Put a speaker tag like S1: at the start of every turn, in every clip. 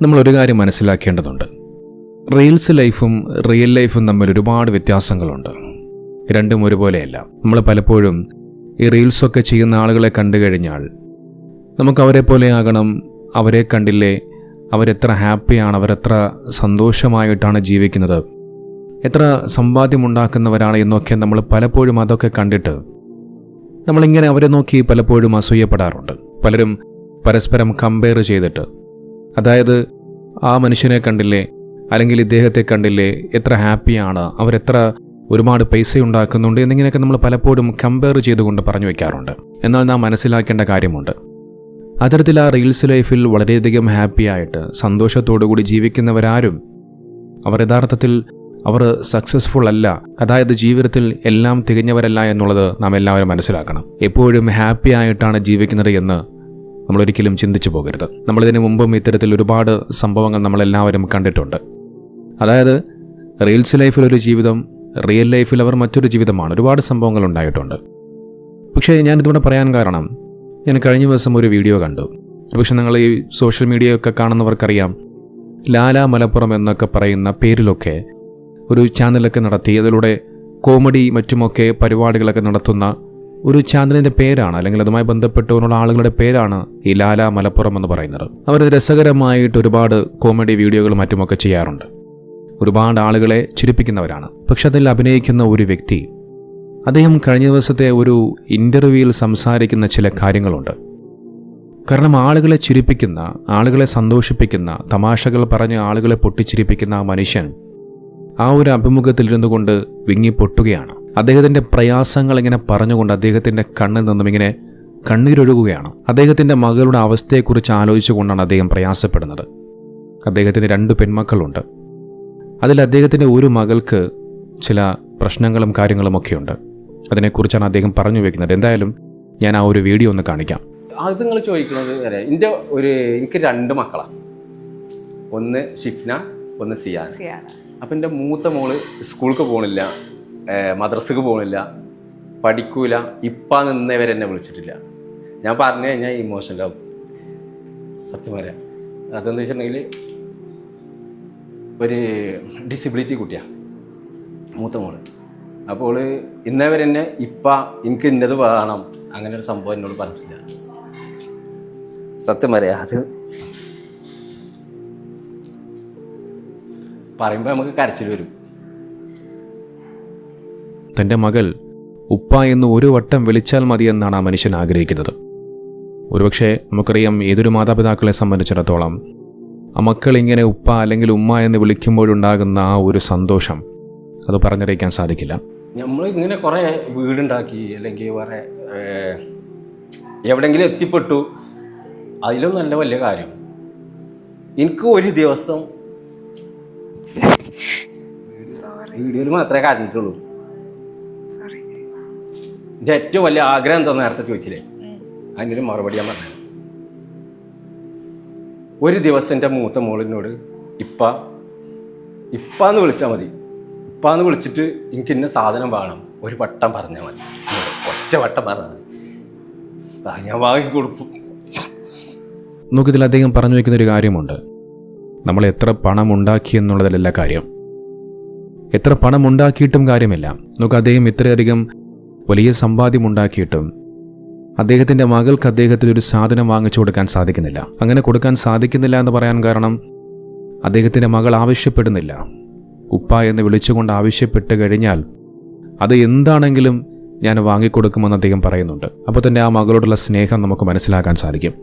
S1: നമ്മളൊരു കാര്യം മനസ്സിലാക്കേണ്ടതുണ്ട്. റീൽസ് ലൈഫും റിയൽ ലൈഫും തമ്മിൽ ഒരുപാട് വ്യത്യാസങ്ങളുണ്ട്. രണ്ടും ഒരുപോലെയല്ല. നമ്മൾ പലപ്പോഴും ഈ റീൽസൊക്കെ ചെയ്യുന്ന ആളുകളെ കണ്ടു കഴിഞ്ഞാൽ നമുക്ക് അവരെ പോലെ ആകണം, അവരെ കണ്ടില്ലേ, അവരെത്ര ഹാപ്പിയാണ്, അവരെത്ര സന്തോഷമായിട്ടാണ് ജീവിക്കുന്നത്, എത്ര സമ്പാദ്യമുണ്ടാക്കുന്നവരാണ് എന്നൊക്കെ നമ്മൾ പലപ്പോഴും അതൊക്കെ കണ്ടിട്ട് നമ്മളിങ്ങനെ അവരെ നോക്കി പലപ്പോഴും അസൂയപ്പെടാറുണ്ട്. പലരും പരസ്പരം കമ്പയർ ചെയ്തിട്ട്, അതായത് ആ മനുഷ്യനെ കണ്ടില്ലേ, അല്ലെങ്കിൽ ഇദ്ദേഹത്തെ കണ്ടില്ലേ, എത്ര ഹാപ്പിയാണ്, അവരെത്ര ഒരുപാട് പൈസ ഉണ്ടാക്കുന്നുണ്ട് എന്നിങ്ങനെയൊക്കെ നമ്മൾ പലപ്പോഴും കമ്പയർ ചെയ്തുകൊണ്ട് പറഞ്ഞു വയ്ക്കാറുണ്ട്. എന്നാൽ നാം മനസ്സിലാക്കേണ്ട കാര്യമുണ്ട്, അത്തരത്തിൽ ആ റീൽസ് ലൈഫിൽ വളരെയധികം ഹാപ്പിയായിട്ട് സന്തോഷത്തോടുകൂടി ജീവിക്കുന്നവരാരും അവർ യഥാർത്ഥത്തിൽ അവർ സക്സസ്ഫുൾ അല്ല, അതായത് ജീവിതത്തിൽ എല്ലാം തികഞ്ഞവരല്ല എന്നുള്ളത് നാം എല്ലാവരും മനസ്സിലാക്കണം. എപ്പോഴും ഹാപ്പി ആയിട്ടാണ് ജീവിക്കുന്നത് എന്ന് നമ്മളൊരിക്കലും ചിന്തിച്ചു പോകരുത്. നമ്മളിതിനു മുമ്പും ഇത്തരത്തിൽ ഒരുപാട് സംഭവങ്ങൾ നമ്മളെല്ലാവരും കണ്ടിട്ടുണ്ട്. അതായത് റീൽസ് ലൈഫിലൊരു ജീവിതം, റിയൽ ലൈഫിൽ അവർ മറ്റൊരു ജീവിതമാണ്. ഒരുപാട് സംഭവങ്ങൾ ഉണ്ടായിട്ടുണ്ട്. പക്ഷേ ഞാനിതിവിടെ പറയാൻ കാരണം, ഞാൻ കഴിഞ്ഞ ദിവസം ഒരു വീഡിയോ കണ്ടു. പക്ഷെ നിങ്ങൾ ഈ സോഷ്യൽ മീഡിയയൊക്കെ കാണുന്നവർക്കറിയാം, ലാല മലപ്പുറം എന്നൊക്കെ പറയുന്ന പേരിലൊക്കെ ഒരു ചാനലൊക്കെ നടത്തി അതിലൂടെ കോമഡി മറ്റുമൊക്കെ പരിപാടികളൊക്കെ നടത്തുന്ന ഒരു ചാനലിൻ്റെ പേരാണ്, അല്ലെങ്കിൽ അതുമായി ബന്ധപ്പെട്ടുള്ള ആളുകളുടെ പേരാണ് ഈ ലാല മലപ്പുറം എന്ന് പറയുന്നത്. അവർ രസകരമായിട്ട് ഒരുപാട് കോമഡി വീഡിയോകളും മറ്റുമൊക്കെ ചെയ്യാറുണ്ട്. ഒരുപാട് ആളുകളെ ചിരിപ്പിക്കുന്നവരാണ്. പക്ഷെ അതിൽ അഭിനയിക്കുന്ന ഒരു വ്യക്തി, അദ്ദേഹം കഴിഞ്ഞ ദിവസത്തെ ഒരു ഇൻ്റർവ്യൂവിൽ സംസാരിക്കുന്ന ചില കാര്യങ്ങളുണ്ട്. കാരണം ആളുകളെ ചിരിപ്പിക്കുന്ന, ആളുകളെ സന്തോഷിപ്പിക്കുന്ന, തമാശകൾ പറഞ്ഞ് ആളുകളെ പൊട്ടിച്ചിരിപ്പിക്കുന്ന ആ മനുഷ്യൻ ആ ഒരു അഭിമുഖത്തിലിരുന്നു കൊണ്ട് വിങ്ങിപ്പൊട്ടുകയാണ്. അദ്ദേഹത്തിൻ്റെ പ്രയാസങ്ങൾ ഇങ്ങനെ പറഞ്ഞുകൊണ്ട് അദ്ദേഹത്തിൻ്റെ കണ്ണിൽ നിന്നും ഇങ്ങനെ കണ്ണീരൊഴുകുകയാണ്. അദ്ദേഹത്തിൻ്റെ മകളുടെ അവസ്ഥയെക്കുറിച്ച് ആലോചിച്ചുകൊണ്ടാണ് അദ്ദേഹം പ്രയാസപ്പെടുന്നത്. അദ്ദേഹത്തിന് 2 പെൺമക്കളുണ്ട്. അതിൽ അദ്ദേഹത്തിൻ്റെ ഒരു മകൾക്ക് ചില പ്രശ്നങ്ങളും കാര്യങ്ങളുമൊക്കെയുണ്ട്. അതിനെക്കുറിച്ചാണ് അദ്ദേഹം പറഞ്ഞു വയ്ക്കുന്നത്. എന്തായാലും ഞാൻ ആ ഒരു വീഡിയോ ഒന്ന് കാണിക്കാം.
S2: അത് നിങ്ങൾ ചോദിക്കുന്നത് വരെ എനിക്ക് 2 മക്കളാണ്. ഒന്ന് ഷിഫ്ന, ഒന്ന് സിയാന. അപ്പം എൻ്റെ മൂത്ത മോള് സ്കൂൾക്ക് പോകണില്ല, മദ്രസക്ക് പോകണില്ല, പഠിക്കൂല. ഇപ്പം നിന്നവരെ എന്നെ വിളിച്ചിട്ടില്ല. ഞാൻ പറഞ്ഞു കഴിഞ്ഞാൽ ഇമോഷണലാവും. സത്യം പറയാം. അതെന്ന് വെച്ചിട്ടുണ്ടെങ്കിൽ ഒരു ഡിസബിലിറ്റി കുട്ടിയാണ് മൂത്ത മോള്. അപ്പോൾ ഇന്നവരെ എന്നെ എനിക്ക് ഇന്നത് വേണം അങ്ങനെ ഒരു സംഭവം എന്നോട് പറഞ്ഞിട്ടില്ല. സത്യം പറയാം. അത് പറയുമ്പോൾ നമുക്ക് കരച്ചിൽ വരും.
S1: തൻ്റെ മകൾ ഉപ്പ എന്ന് ഒരു വട്ടം വിളിച്ചാൽ മതിയെന്നാണ് ആ മനുഷ്യൻ ആഗ്രഹിക്കുന്നത്. ഒരുപക്ഷെ നമുക്കറിയാം, ഏതൊരു മാതാപിതാക്കളെ സംബന്ധിച്ചിടത്തോളം ആ മക്കൾ ഇങ്ങനെ ഉപ്പ അല്ലെങ്കിൽ ഉമ്മ എന്ന് വിളിക്കുമ്പോഴുണ്ടാകുന്ന ആ ഒരു സന്തോഷം അത് പറഞ്ഞറിയിക്കാൻ സാധിക്കില്ല.
S2: നമ്മൾ ഇങ്ങനെ കുറേ വീടുണ്ടാക്കി അല്ലെങ്കിൽ വേറെ എവിടെയെങ്കിലും എത്തിപ്പെട്ടു, അതിലും നല്ല വലിയ കാര്യം. എനിക്ക് ഒരു ദിവസം വീഡിയോയിൽ മാത്രമേ കണ്ടിട്ടുള്ളൂ. എൻ്റെ ഏറ്റവും വലിയ ആഗ്രഹം എന്താ നേരത്തെ ചോദിച്ചില്ലേ, അതിൻ്റെ മറുപടി ഞാൻ പറഞ്ഞു. ഒരു ദിവസം എൻ്റെ മൂത്ത മോളിനോട് ഇപ്പാന്ന് വിളിച്ചാൽ മതി, ഇപ്പാന്ന് വിളിച്ചിട്ട് എനിക്ക് ഇന്ന സാധനം വേണം, ഒരു വട്ടം പറഞ്ഞാൽ മതി, ഒറ്റ വട്ടം പറഞ്ഞാൽ മതി, ഞാൻ വാങ്ങിക്കൊടുക്കും.
S1: നമുക്കിതിൽ അദ്ദേഹം പറഞ്ഞു വയ്ക്കുന്നൊരു കാര്യമുണ്ട്. നമ്മൾ എത്ര പണം ഉണ്ടാക്കി എന്നുള്ളതിലല്ല കാര്യം, എത്ര പണം ഉണ്ടാക്കിയിട്ടും കാര്യമില്ല. നമുക്ക് അദ്ദേഹം ഇത്രയധികം വലിയ സമ്പാദ്യം ഉണ്ടാക്കിയിട്ടും അദ്ദേഹത്തിൻ്റെ മകൾക്ക് അദ്ദേഹത്തിനൊരു സാധനം വാങ്ങിച്ചു കൊടുക്കാൻ സാധിക്കുന്നില്ല. അങ്ങനെ കൊടുക്കാൻ സാധിക്കുന്നില്ല എന്ന് പറയാൻ കാരണം, അദ്ദേഹത്തിൻ്റെ മകൾ ആവശ്യപ്പെടുന്നില്ല. ഉപ്പ എന്ന് വിളിച്ചുകൊണ്ട് ആവശ്യപ്പെട്ട് കഴിഞ്ഞാൽ അത് എന്താണെങ്കിലും ഞാൻ വാങ്ങിക്കൊടുക്കുമെന്ന് അദ്ദേഹം പറയുന്നുണ്ട്. അപ്പോൾ തന്നെ ആ മകളോടുള്ള സ്നേഹം നമുക്ക് മനസ്സിലാക്കാൻ സാധിക്കും.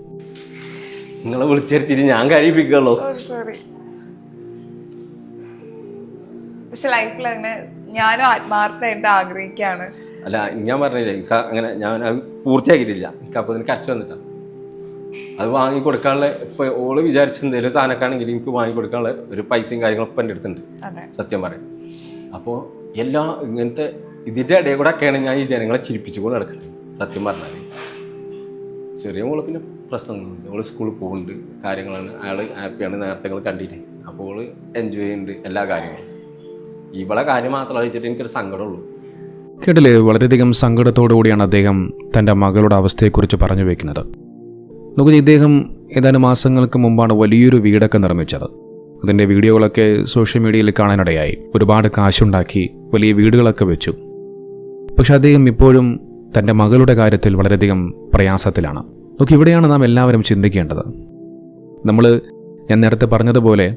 S2: നിങ്ങളെ വിളിച്ചെടുത്തിട്ട് ഞാൻ കഴിപ്പിക്കുള്ളൂ.
S3: പക്ഷെ ലൈഫിൽ അങ്ങനെ ഞാനും ആത്മാർത്ഥമായിട്ട് ആഗ്രഹിക്കുകയാണ്.
S2: അല്ല, ഞാൻ പറഞ്ഞില്ല, എനിക്ക് അങ്ങനെ ഞാൻ അത് പൂർത്തിയാക്കിയിട്ടില്ല. എനിക്ക് അപ്പോൾ എനിക്ക് കരച്ചു വന്നിട്ടാ അത് വാങ്ങിക്കൊടുക്കാനുള്ള. ഇപ്പോൾ ഓള് വിചാരിച്ച എന്തെങ്കിലും സാധനമൊക്കെയാണെങ്കിൽ എനിക്ക് വാങ്ങിക്കൊടുക്കാനുള്ള ഒരു പൈസയും കാര്യങ്ങളും ഇപ്പം എൻ്റെ അടുത്തുണ്ട്, സത്യം പറയും. അപ്പോൾ ഇങ്ങനത്തെ ഇതിൻ്റെ ഇടയിൽ കൂടെ ഒക്കെയാണ് ഞാൻ ഈ ജനങ്ങളെ ചിരിപ്പിച്ചുകൊണ്ട് നടക്കുന്നത്. സത്യം പറഞ്ഞാൽ ചെറിയ മോള് പിന്നെ പ്രശ്നമൊന്നുമില്ല, ഓള് സ്കൂളിൽ പോകുന്നുണ്ട്, കാര്യങ്ങളാണ്, അയാൾ ഹാപ്പിയാണ്, നേരത്തെ നിങ്ങൾ കണ്ടില്ലേ. അപ്പോൾ ഓള് എൻജോയ് ചെയ്യുന്നുണ്ട് എല്ലാ കാര്യങ്ങളും. ഇവളെ കാര്യം മാത്രം ആലോചിച്ചിട്ട് എനിക്കൊരു സങ്കടമുള്ളൂ.
S1: കേട്ടില്ലേ, വളരെയധികം സങ്കടത്തോടു കൂടിയാണ് അദ്ദേഹം തൻ്റെ മകളുടെ അവസ്ഥയെക്കുറിച്ച് പറഞ്ഞു വയ്ക്കുന്നത്. നോക്കുക, ഇദ്ദേഹം ഏതാനും മാസങ്ങൾക്ക് മുമ്പാണ് വലിയൊരു വീടൊക്കെ നിർമ്മിച്ചത്. അതിൻ്റെ വീഡിയോകളൊക്കെ സോഷ്യൽ മീഡിയയിൽ കാണാനിടയായി. ഒരുപാട് കാശുണ്ടാക്കി വലിയ വീടുകളൊക്കെ വെച്ചു. പക്ഷെ അദ്ദേഹം ഇപ്പോഴും തൻ്റെ മകളുടെ കാര്യത്തിൽ വളരെയധികം പ്രയാസത്തിലാണ്. നോക്കി, ഇവിടെയാണ് നാം എല്ലാവരും ചിന്തിക്കേണ്ടത്. ഞാൻ നേരത്തെ പറഞ്ഞതുപോലെ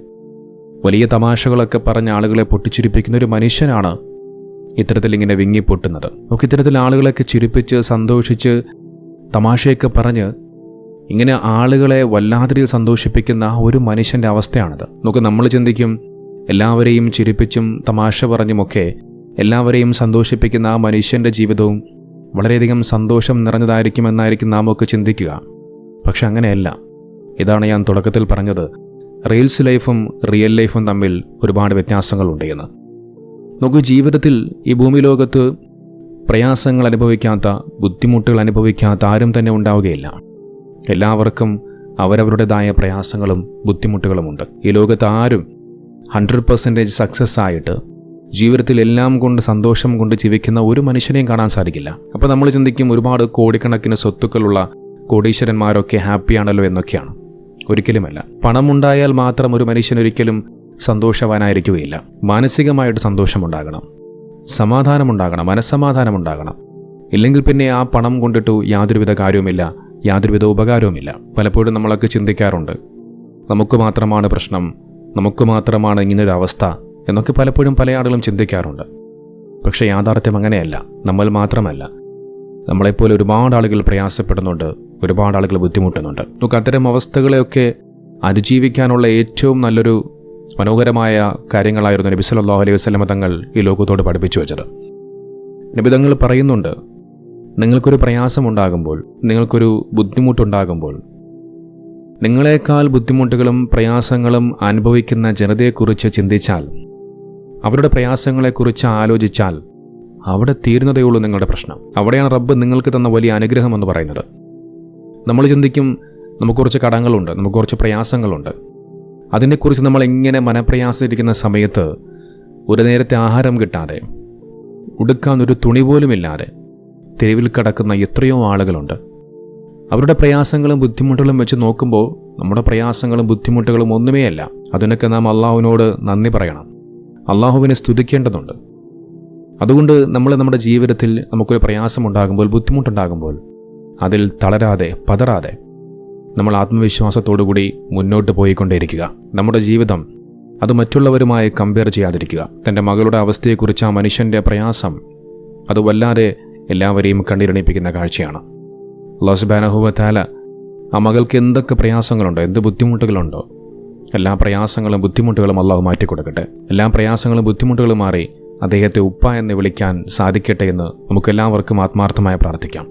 S1: വലിയ തമാശകളൊക്കെ പറഞ്ഞ ആളുകളെ പൊട്ടിച്ചിരിപ്പിക്കുന്ന ഒരു മനുഷ്യനാണ് ഇത്തരത്തിൽ ഇങ്ങനെ വിങ്ങിപ്പൊട്ടുന്നത്. നോക്കി, ഇത്തരത്തിൽ ആളുകളൊക്കെ ചിരിപ്പിച്ച് സന്തോഷിച്ച് തമാശയൊക്കെ പറഞ്ഞ് ഇങ്ങനെ ആളുകളെ വല്ലാതെ സന്തോഷിപ്പിക്കുന്ന ഒരു മനുഷ്യൻ്റെ അവസ്ഥയാണിത്. നോക്ക്, നമ്മൾ ചിന്തിക്കും എല്ലാവരെയും ചിരിപ്പിച്ചും തമാശ പറഞ്ഞുമൊക്കെ എല്ലാവരെയും സന്തോഷിപ്പിക്കുന്ന ആ മനുഷ്യൻ്റെ ജീവിതവും വളരെയധികം സന്തോഷം നിറഞ്ഞതായിരിക്കുമെന്നായിരിക്കും നാം ഒക്കെ ചിന്തിക്കുക. പക്ഷെ അങ്ങനെയല്ല. ഇതാണ് ഞാൻ തുടക്കത്തിൽ പറഞ്ഞത്, റീൽസ് ലൈഫും റിയൽ ലൈഫും തമ്മിൽ ഒരുപാട് വ്യത്യാസങ്ങളുണ്ട് എന്ന്. നോക്കൂ, ജീവിതത്തിൽ ഈ ഭൂമി ലോകത്ത് പ്രയാസങ്ങൾ അനുഭവിക്കാത്ത, ബുദ്ധിമുട്ടുകൾ അനുഭവിക്കാത്ത ആരും തന്നെ ഉണ്ടാവുകയില്ല. എല്ലാവർക്കും അവരവരുടേതായ പ്രയാസങ്ങളും ബുദ്ധിമുട്ടുകളുമുണ്ട്. ഈ ലോകത്ത് ആരും 100% സക്സസ് ആയിട്ട് ജീവിതത്തിൽ എല്ലാം കൊണ്ട് സന്തോഷം കൊണ്ട് ജീവിക്കുന്ന ഒരു മനുഷ്യനെയും കാണാൻ സാധിക്കില്ല. അപ്പോൾ നമ്മൾ ചിന്തിക്കും ഒരുപാട് കോടിക്കണക്കിന് സ്വത്തുക്കളുള്ള കോടീശ്വരന്മാരൊക്കെ ഹാപ്പിയാണല്ലോ എന്നൊക്കെയാണ്. ഒരിക്കലുമല്ല. പണമുണ്ടായാൽ മാത്രം ഒരു മനുഷ്യനൊരിക്കലും സന്തോഷവാനായിരിക്കുകയില്ല. മാനസികമായിട്ട് സന്തോഷമുണ്ടാകണം, സമാധാനമുണ്ടാകണം, മനസ്സമാധാനമുണ്ടാകണം. ഇല്ലെങ്കിൽ പിന്നെ ആ പണം കൊണ്ടിട്ട് യാതൊരുവിധ കാര്യവുമില്ല, യാതൊരുവിധ ഉപകാരവുമില്ല. പലപ്പോഴും നമ്മളൊക്കെ ചിന്തിക്കാറുണ്ട്, നമുക്ക് മാത്രമാണ് പ്രശ്നം, നമുക്ക് മാത്രമാണ് ഇങ്ങനൊരു അവസ്ഥ എന്നൊക്കെ പലപ്പോഴും പല ആളുകളും ചിന്തിക്കാറുണ്ട്. പക്ഷേ യാഥാർത്ഥ്യം അങ്ങനെയല്ല. നമ്മൾ മാത്രമല്ല, നമ്മളെപ്പോലെ ഒരുപാട് ആളുകൾ പ്രയാസപ്പെടുന്നുണ്ട്, ഒരുപാട് ആളുകൾ ബുദ്ധിമുട്ടുന്നുണ്ട്. നമുക്ക് അത്തരം അവസ്ഥകളെയൊക്കെ അതിജീവിക്കാനുള്ള ഏറ്റവും നല്ലൊരു മനോഹരമായ കാര്യങ്ങളായിരുന്നു നബി സല്ലല്ലാഹു അലൈഹി വസല്ലമ തങ്ങൾ ഈ ലോകത്തോട് പഠിപ്പിച്ചു വെച്ചത്. നബി തങ്ങൾ പറയുന്നുണ്ട്, നിങ്ങൾക്കൊരു പ്രയാസമുണ്ടാകുമ്പോൾ, നിങ്ങൾക്കൊരു ബുദ്ധിമുട്ടുണ്ടാകുമ്പോൾ, നിങ്ങളെക്കാൾ ബുദ്ധിമുട്ടുകളും പ്രയാസങ്ങളും അനുഭവിക്കുന്ന ജനതയെക്കുറിച്ച് ചിന്തിച്ചാൽ, അവരുടെ പ്രയാസങ്ങളെക്കുറിച്ച് ആലോചിച്ചാൽ അവിടെ തീരുന്നതേയുള്ളൂ നിങ്ങളുടെ പ്രശ്നം. അവിടെയാണ് റബ്ബ് നിങ്ങൾക്ക് തന്ന വലിയ അനുഗ്രഹം എന്ന് പറയുന്നത്. നമ്മൾ ചിന്തിക്കും, നമുക്ക് കുറച്ച് കടങ്ങളുണ്ട്, നമുക്ക് കുറച്ച് പ്രയാസങ്ങളുണ്ട്, അതിനെക്കുറിച്ച് നമ്മൾ എങ്ങനെ മനപ്രയാസത്തിരിക്കുന്ന സമയത്ത് ഒരു നേരത്തെ ആഹാരം കിട്ടാതെ, ഉടുക്കാൻ ഒരു തുണി പോലുമില്ലാതെ തെരുവിൽ കിടക്കുന്ന എത്രയോ ആളുകളുണ്ട്. അവരുടെ പ്രയാസങ്ങളും ബുദ്ധിമുട്ടുകളും വെച്ച് നോക്കുമ്പോൾ നമ്മുടെ പ്രയാസങ്ങളും ബുദ്ധിമുട്ടുകളും ഒന്നുമേയല്ല. അതിനൊക്കെ നാം അള്ളാഹുവിനോട് നന്ദി പറയണം, അള്ളാഹുവിനെ സ്തുതിക്കേണ്ടതുണ്ട്. അതുകൊണ്ട് നമ്മുടെ ജീവിതത്തിൽ നമുക്കൊരു പ്രയാസമുണ്ടാകുമ്പോൾ, ബുദ്ധിമുട്ടുണ്ടാകുമ്പോൾ അതിൽ തളരാതെ, പതറാതെ നമ്മൾ ആത്മവിശ്വാസത്തോടുകൂടി മുന്നോട്ട് പോയിക്കൊണ്ടേയിരിക്കുക. നമ്മുടെ ജീവിതം അത് മറ്റുള്ളവരുമായി കമ്പയർ ചെയ്യാതിരിക്കുക. തൻ്റെ മകളുടെ അവസ്ഥയെക്കുറിച്ച് ആ മനുഷ്യൻ്റെ പ്രയാസം അത് വല്ലാതെ എല്ലാവരെയും കണ്ണീരണിപ്പിക്കുന്ന കാഴ്ചയാണ്. അല്ലാഹു സുബ്ഹാനഹു വ തആല ആ മകൾക്ക് എന്തൊക്കെ പ്രയാസങ്ങളുണ്ടോ, എന്ത് ബുദ്ധിമുട്ടുകളുണ്ടോ, എല്ലാ പ്രയാസങ്ങളും ബുദ്ധിമുട്ടുകളും അള്ളാഹു മാറ്റിക്കൊടുക്കട്ടെ. എല്ലാ പ്രയാസങ്ങളും ബുദ്ധിമുട്ടുകളും മാറി അദ്ദേഹത്തെ ഉപ്പ എന്ന് വിളിക്കാൻ സാധിക്കട്ടെ എന്ന് നമുക്കെല്ലാവർക്കും ആത്മാർത്ഥമായി പ്രാർത്ഥിക്കാം.